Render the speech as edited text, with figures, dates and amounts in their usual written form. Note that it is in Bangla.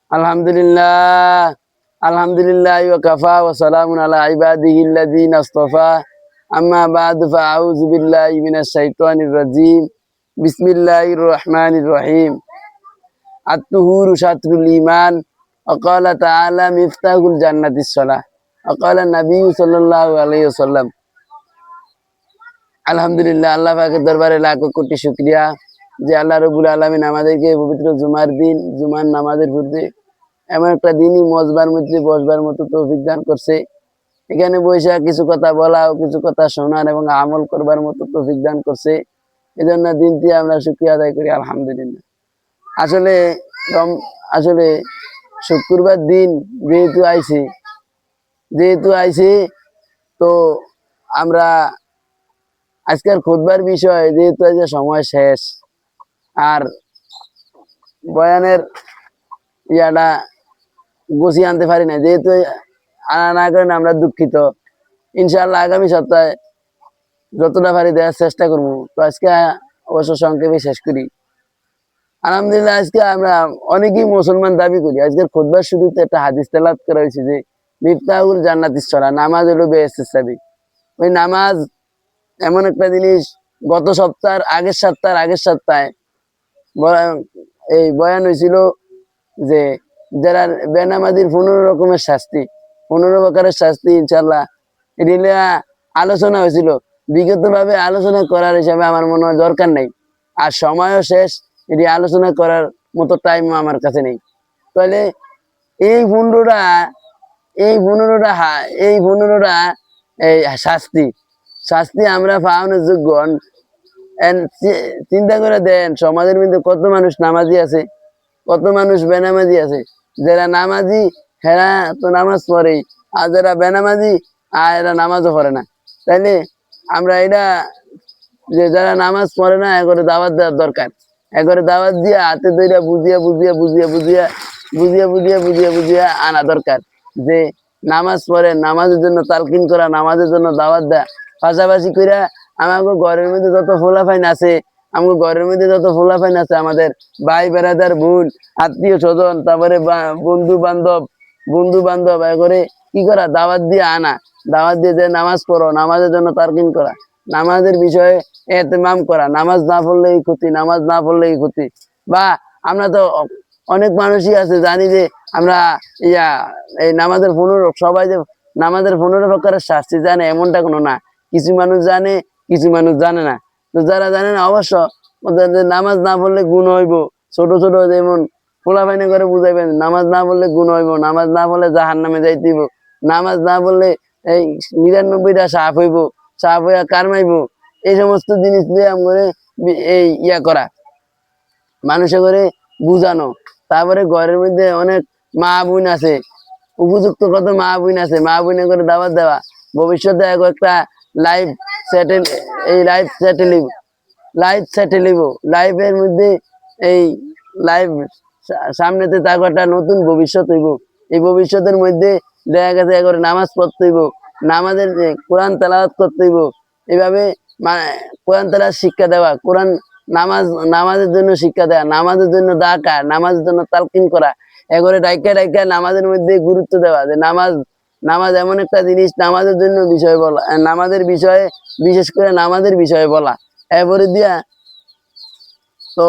Alhamdulillah, Alhamdulillah wa kafa wa salamun ala ibadihi alladhina astafa. Amma ba'du fa a'udzu billahi minash shaitanir rajim. Bismillahirrahmanirrahim. At-tuhuru syatrul iman. Wa qala ta'ala miftahul jannatis shalah. Wa qala Nabi sallallahu alaihi wasallam. আলহামদুলিল্লাহ, আল্লাহ পাকের দরবারে লাখো কোটি শুকরিয়া যে আল্লাহ রাব্বুল আলামিন আমাদেরকে পবিত্র জুমার দিন জুমার নামাজের পূর্বে এমন একটা দিনই মজবার মধ্যে বসবার মতো তৌফিক দান করছে। এখানে বসে কিছু কথা বলা ও কিছু কথা শোনার এবং আমল করবার মতো তৌফিক দান করছে। এজন্য দিনটি আমরা শুকরিয়া আদায় করি আলহামদুলিল্লাহ। আসলে আসলে শুক্রবার দিন যেহেতু আইছে তো আমরা আজকের খুতবার বিষয় যেহেতু আজকে সময় শেষ আর বয়ানের ইয়াটা গুছিয়ে আনতে পারি না, যেহেতু আনা না করেন আমরা দুঃখিত। ইনশাআল্লাহ আগামী সপ্তাহে যতটা পারি দেওয়ার চেষ্টা করবো। তো আজকে অবশ্য সংক্ষেপে শেষ করি। আলহামদুলিল্লাহ, আজকে আমরা অনেকেই মুসলমান দাবি করি। আজকের খুতবার শুরুতে একটা হাদিস তেলাওয়াত করা হয়েছে যে মিফতাহুল জান্নাতিস সালাহ, নামাজ হলো বেহেশতের চাবি। ওই নামাজ এমন একটা জিনিস, গত আগের সপ্তাহে এই বয়ান হয়েছিল যে যারা বেনামাজির 15 রকমের শাস্তি, 15 প্রকারের শাস্তি ইনশাল্লাহ এটি আলোচনা হয়েছিল। বিগত ভাবে আলোচনা করার হিসাবে আমার মনে হয় দরকার নেই, আর সময়ও শেষ, এটি আলোচনা করার মতো টাইম আমার কাছে নেই। তাহলে এই 15টা এই শাস্তি আমরা পাওয়ানোর যোগ্য। চিন্তা করে দেন, সমাজের মধ্যে কত মানুষ নামাজি আছে, কত মানুষ বেনামাজি আছে। যারা নামাজি হেরা তো নামাজ পড়ে, আর যারা বেনামাজি আর এরা নামাজও পড়ে না। তাইলে আমরা এটা যে যারা নামাজ পড়ে না একবারে দাওয়াত দেওয়ার দরকার। একবারে দাওয়াত দিয়ে হাতে ধরে বুঝিয়ে আনা দরকার যে নামাজ পড়ে, নামাজের জন্য তালকিন করা, নামাজের জন্য দাওয়াত দেয়া। পাশাপাশি করে আমাকে ঘরের মধ্যে যত ফোলাফাইন আছে, আমাদের ভাই বেড়াদার বোন আত্মীয় স্বজন, তারপরে বন্ধু বান্ধব করে কি করা, দাওয়াত দিয়ে আনা, দাওয়াত দিয়ে যে নামাজ পড়ো, নামাজের জন্য তালকিন করা, নামাজের বিষয়ে এহতেমাম করা। নামাজ না পড়লেই ক্ষতি। বা আমরা তো অনেক মানুষই আছে জানি যে আমরা এই নামাজের 15, সবাই যে নামাজের 15 প্রকারের শাস্তি জানে এমনটা কোনো না। কিছু মানুষ জানে, কিছু মানুষ জানে না। তো যারা জানে না অবশ্য নামাজ না পড়লে গুণ হইব, ছোট যেমন ফোলাফাইনে করে বুঝাইবেন, নামাজ না পড়লে গুণ হইব, নামাজ না পড়লে জাহান্নামে যাইতেইব, নামাজ না পড়লে এই 99টা সাপ হইব, সাপ হইয়া কারমাইব। এই সমস্ত জিনিস দিয়ে করে এই করা, মানুষে করে বুঝানো। তারপরে ঘরের মধ্যে অনেক মা বোন আছে, উপযুক্ত কত মা বোন আছে, মা বোনে করে দাওয়াত দেওয়া। ভবিষ্যতে একটা লাইফ সেটেল হইব, লাইফের মধ্যে এই লাইফ সামনেতে তাকে একটা নতুন ভবিষ্যৎ হইব। এই ভবিষ্যতের মধ্যে দেখা গেছে একবারে নামাজ পড়তে হইব, নামাজের কোরআন তেলাওয়াত করতে হইব। এইভাবে কোরআন তেলাওয়াত শিক্ষা দেওয়া, নামাজের জন্য শিক্ষা দেওয়া, নামাজের জন্য ডাকা, নামাজের জন্য তালকিন করা, এগরে ডাইকা নামাজের মধ্যে গুরুত্ব দেওয়া যে নামাজ এমন একটা জিনিস, নামাজের জন্য বিষয় বলা, নামাজের বিষয়ে বিশেষ করে নামাজের বিষয়ে বলা। এরপরে দিয়া তো